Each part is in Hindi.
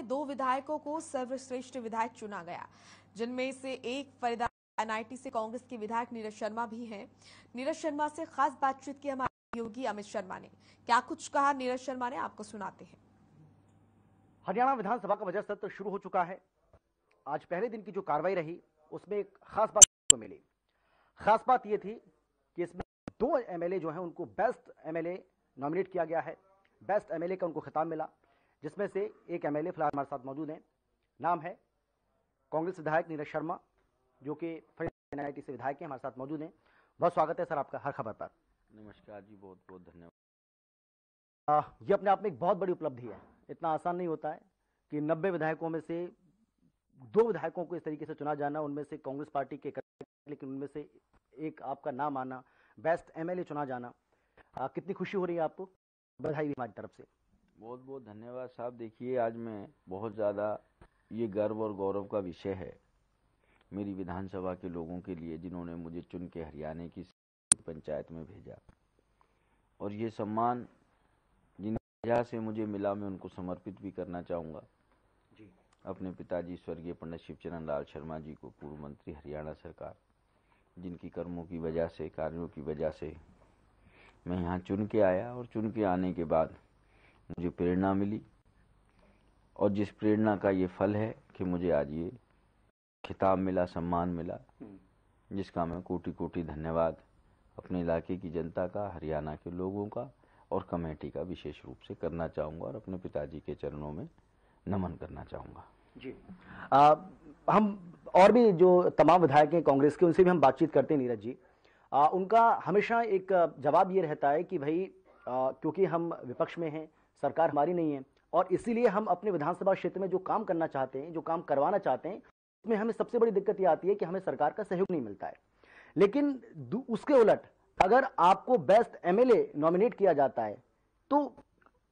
दो विधायकों को सर्वश्रेष्ठ विधायक चुना गया, जिनमें से एक फरीदाबाद एनआईटी से कांग्रेस के विधायक नीरज शर्मा भी हैं। नीरज शर्मा से खास बातचीत की हमारे योगी अमित शर्मा ने। क्या कुछ कहा नीरज शर्मा ने, आपको सुनाते हैं। हरियाणा विधानसभा का बजट सत्र शुरू हो चुका है। आज पहले दिन की जो कार्रवाई रही उसमें एक खास बात को मिली। खास बात यह थी कि इसमें दो एमएलए जो हैं उनको बेस्ट एमएलए नॉमिनेट किया गया है। बेस्ट एमएलए का उनको खिताब मिला, जिसमें से एक एमएलए फिलहाल हमारे साथ मौजूद हैं। नाम है कांग्रेस विधायक नीरज शर्मा, जो कि फरीदाबाद एनआईटी से विधायक हैं, हमारे साथ मौजूद हैं। बहुत स्वागत है सर आपका हर खबर पर। नमस्कार जी, बहुत बहुत धन्यवाद। ये अपने आप में एक बहुत बड़ी उपलब्धि है। इतना आसान नहीं होता है कि 90 विधायकों में से दो विधायकों को इस तरीके से चुना जाना, उनमें से कांग्रेस पार्टी के, लेकिन उनमें से एक आपका नाम आना, बेस्ट एमएलए चुना जाना। कितनी खुशी हो रही है आपको? बधाई भी हमारी तरफ से। बहुत बहुत धन्यवाद साहब। देखिए, आज मैं बहुत ज़्यादा ये गर्व और गौरव का विषय है मेरी विधानसभा के लोगों के लिए, जिन्होंने मुझे चुन के हरियाणा की पंचायत में भेजा। और ये सम्मान जिन वजह से मुझे मिला, मैं उनको समर्पित भी करना चाहूँगा जी। अपने पिताजी स्वर्गीय पंडित शिवचरण लाल शर्मा जी को, पूर्व मंत्री हरियाणा सरकार, जिनकी कर्मों की वजह से, कार्यों की वजह से मैं यहाँ चुन के आया। और चुन के आने के बाद मुझे प्रेरणा मिली, और जिस प्रेरणा का ये फल है कि मुझे आज ये खिताब मिला, सम्मान मिला, जिसका मैं कोटि कोटि धन्यवाद अपने इलाके की जनता का, हरियाणा के लोगों का और कमेटी का विशेष रूप से करना चाहूँगा, और अपने पिताजी के चरणों में नमन करना चाहूँगा जी। हम और भी जो तमाम विधायक हैं कांग्रेस के, उनसे भी हम बातचीत करते हैं नीरज जी। उनका हमेशा एक जवाब ये रहता है कि भाई क्योंकि हम विपक्ष में हैं, सरकार हमारी नहीं है, और इसीलिए हम अपने विधानसभा क्षेत्र में जो काम करना चाहते हैं, जो काम करवाना चाहते हैं, उसमें हमें सबसे बड़ी दिक्कत ये आती है कि हमें सरकार का सहयोग नहीं मिलता है। लेकिन उसके उलट अगर आपको बेस्ट एमएलए नॉमिनेट किया जाता है तो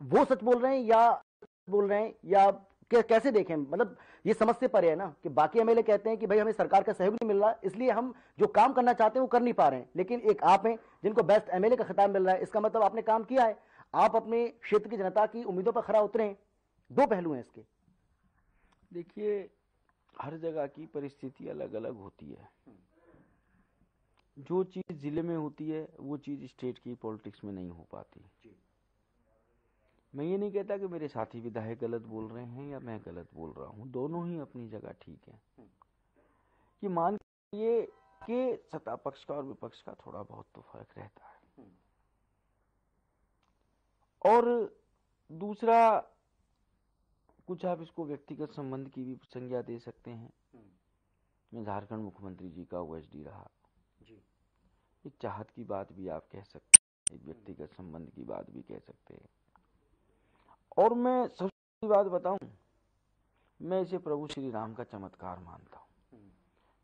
वो सच बोल रहे हैं या कैसे देखें? मतलब ये समझ से परे है ना कि बाकी एमएलए कहते हैं कि भाई हमें सरकार का सहयोग नहीं मिल रहा, इसलिए हम जो काम करना चाहते हैं वो कर नहीं पा रहे हैं, लेकिन एक आप हैं जिनको बेस्ट एमएलए का खिताब मिल रहा है। इसका मतलब आपने काम किया है, आप अपने क्षेत्र की जनता की उम्मीदों पर खरा उतरे हैं। दो पहलू हैं इसके। देखिए, हर जगह की परिस्थिति अलग अलग होती है। जो चीज जिले में होती है वो चीज स्टेट की पॉलिटिक्स में नहीं हो पाती। मैं ये नहीं कहता कि मेरे साथी विधायक गलत बोल रहे हैं या मैं गलत बोल रहा हूं, दोनों ही अपनी जगह ठीक है। कि मान ये कि सत्ता पक्ष का और विपक्ष का थोड़ा बहुत तो फर्क रहता है। और दूसरा, कुछ आप इसको व्यक्तिगत संबंध की भी संज्ञा दे सकते हैं। मैं झारखंड मुख्यमंत्री जी का ओएसडी रहा जी। एक चाहत की बात भी आप कह सकते हैं, एक व्यक्तिगत संबंध की बात भी कह सकते हैं। और मैं सबसे बड़ी बात बताऊं, मैं इसे प्रभु श्री राम का चमत्कार मानता हूं।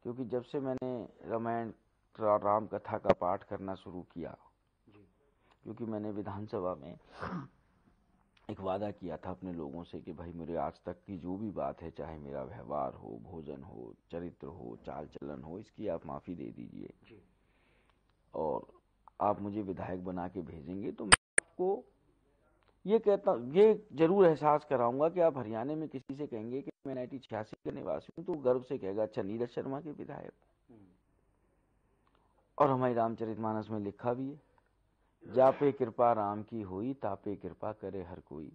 क्योंकि जब से मैंने रामायण राम कथा का पाठ करना शुरू किया, क्योंकि मैंने विधानसभा में एक वादा किया था अपने लोगों से कि भाई मेरे आज तक की जो भी बात है, चाहे मेरा व्यवहार हो, भोजन हो, चरित्र हो, चाल चलन हो, इसकी आप माफी दे दीजिए और आप मुझे विधायक बना के भेजेंगे तो मैं आपको ये कहता, ये जरूर एहसास कराऊंगा कि आप हरियाणा में किसी से कहेंगे कि मैं 1986 का निवासी हूं, तो गर्व से कहेगा अच्छा नीरज शर्मा के विधायक। और हमारी रामचरितमानस में लिखा भी है, जापे कृपा राम की हुई, तापे कृपा करे हर कोई।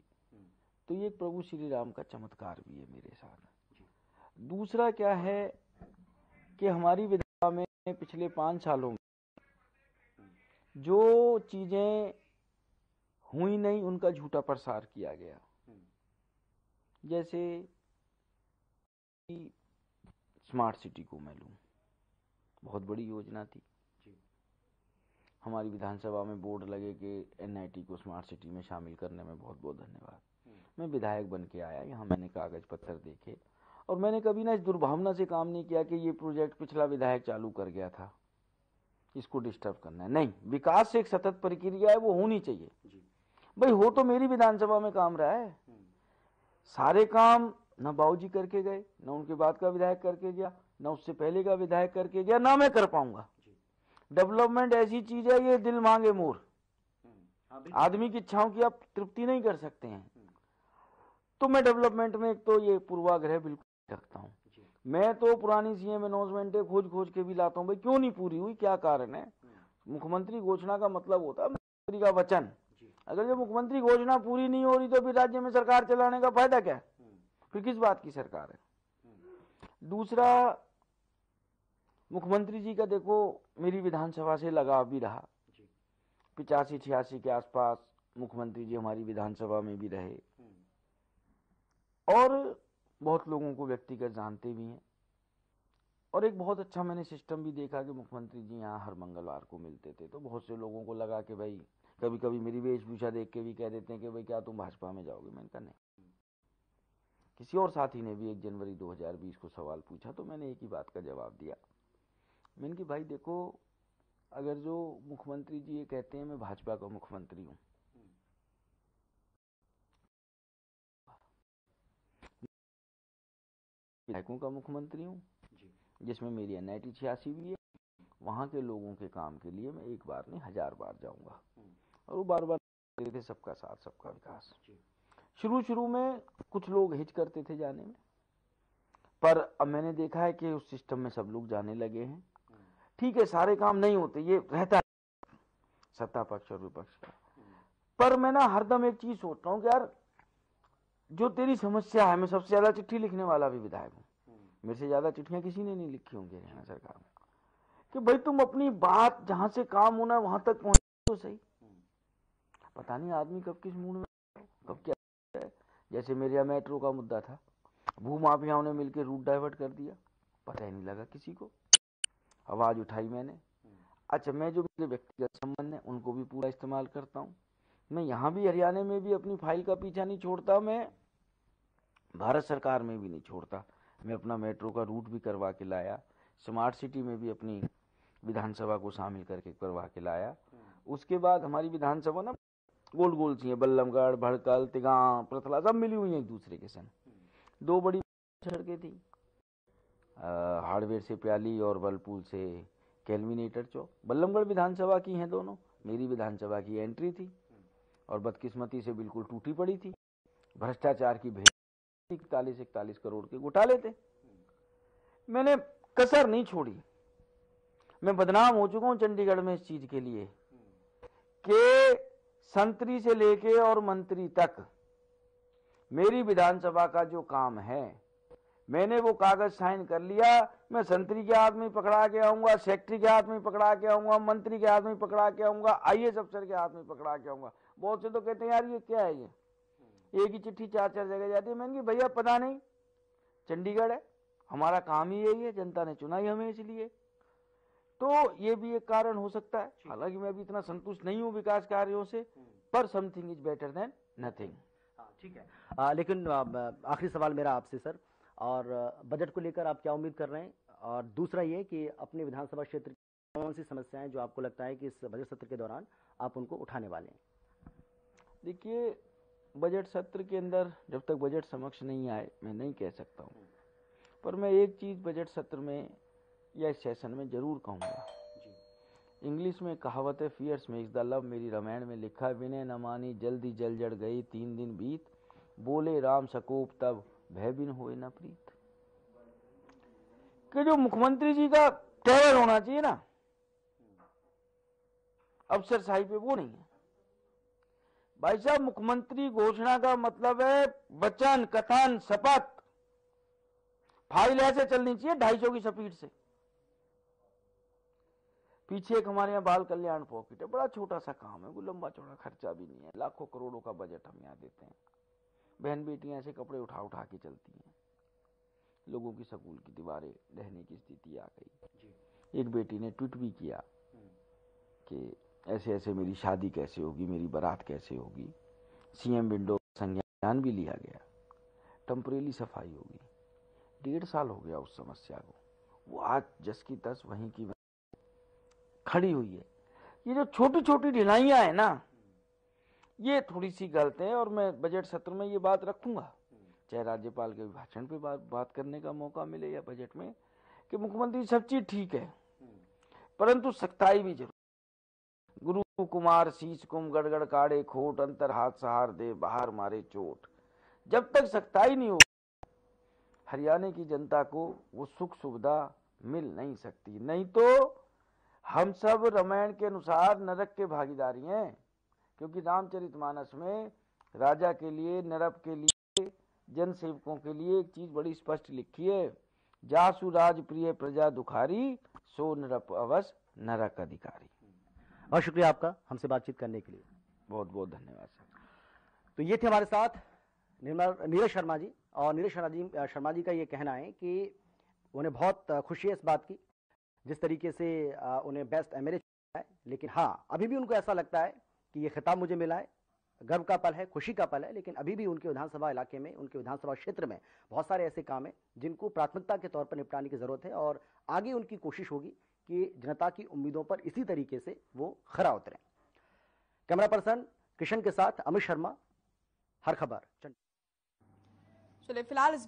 तो ये प्रभु श्री राम का चमत्कार भी है मेरे साथ। दूसरा क्या है कि हमारी विधानसभा में पिछले 5 सालों में जो चीजें हुई नहीं, उनका झूठा प्रसार किया गया। जैसे स्मार्ट सिटी को मैं लूं, बहुत बड़ी योजना थी। हमारी विधानसभा में बोर्ड लगे कि एनआईटी को स्मार्ट सिटी में शामिल करने में बहुत बहुत धन्यवाद। मैं विधायक बन के आया, यहाँ मैंने कागज पत्थर देखे, और मैंने कभी ना इस दुर्भावना से काम नहीं किया कि ये प्रोजेक्ट पिछला विधायक चालू कर गया था, इसको डिस्टर्ब करना है। नहीं, विकास से एक सतत प्रक्रिया है, वो होनी चाहिए। भाई हो तो मेरी विधानसभा में काम रहा है, सारे काम ना बाबूजी करके गए, ना उनके बाद का विधायक करके गया, ना उससे पहले का विधायक करके गया, ना मैं कर पाऊंगा। डेवलपमेंट ऐसी चीज है, ये दिल मांगे मोर, आदमी की इच्छाओं की आप तृप्ति नहीं कर सकते हैं। तो मैं डेवलपमेंट में एक तो ये पूर्वाग्रह बिल्कुल रखता हूँ। मैं तो पुरानी सीएम अनाउंसमेंटें खोज खोज के भी लाता हूँ, भाई क्यों नहीं पूरी हुई, क्या कारण है। मुख्यमंत्री घोषणा का मतलब होता है मुख्यमंत्री का वचन। अगर जो मुख्यमंत्री घोषणा पूरी नहीं हो रही तो फिर राज्य में सरकार चलाने का फायदा क्या, फिर किस बात की सरकार है। दूसरा, मुख्यमंत्री जी का देखो मेरी विधानसभा से लगाव भी रहा, 85-86 के आसपास मुख्यमंत्री जी हमारी विधानसभा में भी रहे और बहुत लोगों को व्यक्तिगत जानते भी हैं। और एक बहुत अच्छा मैंने सिस्टम भी देखा कि मुख्यमंत्री जी यहाँ हर मंगलवार को मिलते थे, तो बहुत से लोगों को लगा कि भाई, कभी कभी मेरी वेशभूषा देख के भी कह देते हैं कि भाई क्या तुम भाजपा में जाओगे। मैंने कहा नहीं। किसी और साथी ने भी 1 जनवरी 2020 को सवाल पूछा तो मैंने एक ही बात का जवाब दिया। मैंने कि भाई देखो, अगर जो मुख्यमंत्री जी ये कहते हैं मैं भाजपा का मुख्यमंत्री हूँ, विधायकों का मुख्यमंत्री हूँ जिसमें मेरी NIT 86 भी है, वहां के लोगों के काम के लिए मैं एक बार नहीं 1000 बार जाऊंगा। और वो बार बार कहते थे सबका साथ सबका विकास। शुरू में कुछ लोग हिच करते थे जाने में, पर अब मैंने देखा है कि उस सिस्टम में सब लोग जाने लगे हैं। ठीक है, सारे काम नहीं होते, ये रहता है सत्ता पक्ष और विपक्ष का, पर मैं ना हरदम एक चीज सोच रहा हूँ कि यार जो तेरी समस्या है, मैं सबसे ज्यादा चिट्ठी लिखने वाला भी विधायक हूँ, मेरे से ज्यादा चिट्ठियां किसी ने नहीं लिखी होंगी हरियाणा सरकार में, कि भाई तुम अपनी बात जहां से काम होना वहां तक पहुंच तो सही। पता नहीं आदमी कब किस मूड में, कब क्या है। जैसे मेरे यहाँ मेट्रो का मुद्दा था, भूमाफियाओं ने मिलकर रूट डाइवर्ट कर दिया, पता ही नहीं लगा किसी को, आवाज उठाई मैंने। अच्छा, मैं जो मेरे व्यक्तिगत संबंध है उनको भी पूरा इस्तेमाल करता हूँ। मैं यहाँ भी हरियाणा में भी अपनी फाइल का पीछा नहीं छोड़ता, मैं भारत सरकार में भी नहीं छोड़ता। मैं अपना मेट्रो का रूट भी करवा के लाया, स्मार्ट सिटी में भी अपनी विधानसभा को शामिल करके करवा के लाया। उसके बाद हमारी विधानसभा ना गोल गोल सी है, बल्लमगढ़, भड़कल, तिगांव, प्रथला सब मिली हुई है एक दूसरे के संग। 2 बड़ी सड़कें थी, हार्डवेयर से प्याली और बलपुल से कैलमिनेटर चौक। बल्लमगढ़ विधानसभा की हैं दोनों, मेरी विधानसभा की एंट्री थी और बदकिस्मती से बिल्कुल टूटी पड़ी थी। भ्रष्टाचार की भेंट, 41 करोड़ के घोटाले थे। मैंने कसर नहीं छोड़ी। मैं बदनाम हो चुका हूं चंडीगढ़ में इस चीज के लिए कि संतरी से लेके और मंत्री तक मेरी विधानसभा का जो काम है, मैंने वो कागज साइन कर लिया। मैं संतरी के हाथ में पकड़ा के आऊंगा, सेक्रेटरी के हाथ में पकड़ा के आऊंगा, मंत्री के हाथ में पकड़ा के आऊंगा, IAS अफसर के हाथ में पकड़ा के आऊंगा। बहुत से तो कहते हैं यार ये क्या है, ये एक ही चिट्ठी 4-4 जगह जाती है। मैंने भैया पता नहीं, चंडीगढ़ है, हमारा काम ही यही है, जनता ने चुना ही हमें इसलिए। तो ये भी एक कारण हो सकता है। हालांकि मैं अभी इतना संतुष्ट नहीं हूँ विकास कार्यों से, पर something is better than nothing. ठीक है, लेकिन आखिरी सवाल मेरा आपसे सर, और बजट को लेकर आप क्या उम्मीद कर रहे हैं, और दूसरा ये कि अपने विधानसभा क्षेत्र की कौन सी समस्याएं जो आपको लगता है कि इस बजट सत्र के दौरान आप उनको उठाने वाले हैं। देखिए, बजट सत्र के अंदर जब तक बजट समक्ष नहीं आए मैं नहीं कह सकता हूँ, पर मैं एक चीज बजट सत्र में या इस सेशन में जरूर कहूँगा। इंग्लिश में कहावत है, फियर्स मेक्स द लव, मेरी रामायण में लिखा, विनय न मानी जल्दी जल जड़ गई, 3 दिन बीत, बोले राम सकोप तब भय बिन होए न प्रीत। कि जो मुख्यमंत्री जी का टेरर होना चाहिए ना अफसरशाही पे, वो नहीं है भाई साहब। मुख्यमंत्री घोषणा का मतलब है वचन, कथन, शपथ। फाइल ऐसे चलनी चाहिए 250 की स्पीड से। पीछे एक हमारे यहाँ बाल कल्याण पॉकेट है, बड़ा छोटा सा काम है, वो लंबा चौड़ा खर्चा भी नहीं है, लाखों करोड़ों का बजट हम यहाँ देते हैं। बहन बेटियां ऐसे कपड़े उठा उठा के चलती हैं, लोगों की स्कूल की दीवारें ढहने की स्थिति आ गई। एक बेटी ने ट्वीट भी किया कि ऐसे ऐसे मेरी शादी कैसे होगी, मेरी बारात कैसे होगी। CM विंडो संज्ञान भी लिया गया, टेम्परेरी सफाई होगी। 1.5 साल हो गया उस समस्या को, वो आज जस की तस वहीं की खड़ी हुई है। ये जो छोटी छोटी ढिलाइयां है ना, ये थोड़ी सी गलत है, और मैं बजट सत्र में ये बात रखूंगा, चाहे राज्यपाल के भाषण पे बात करने का मौका मिले या बजट में, कि मुख्यमंत्री सब चीज ठीक है परंतु सख्ताई भी जरूर। गुरु कुमार शीश कुम गड़गड़ काड़े खोट, अंतर हाथ सहार दे बाहर मारे चोट, जब तक सख्ताई नहीं होगी हरियाणा की जनता को वो सुख सुविधा मिल नहीं सकती। नहीं तो हम सब रामायण के अनुसार नरक के भागीदारी हैं, क्योंकि रामचरितमानस में राजा के लिए, नरक के लिए, जन सेवकों के लिए एक चीज बड़ी स्पष्ट लिखी है, जासु राज प्रिय प्रजा दुखारी, सो नरप अवस नरक अधिकारी। बहुत शुक्रिया आपका हमसे बातचीत करने के लिए। बहुत बहुत धन्यवाद सर। तो ये थे हमारे साथ नीरज शर्मा जी। और नीरज शर्मा जी का ये कहना है कि उन्हें बहुत खुशी है इस बात की जिस तरीके से उन्हें बेस्ट एमएलए चुना है, लेकिन हाँ अभी भी उनको ऐसा लगता है कि ये खिताब मुझे मिला है, गर्व का पल है, खुशी का पल है, लेकिन अभी भी उनके विधानसभा इलाके में, उनके विधानसभा क्षेत्र में बहुत सारे ऐसे काम हैं जिनको प्राथमिकता के तौर पर निपटाने की जरूरत है और आगे उनकी कोशिश होगी कि जनता की उम्मीदों पर इसी तरीके से वो खरा उतरें। कैमरा पर्सन किशन के साथ अमित शर्मा, हर खबर। चलिए फिलहाल इस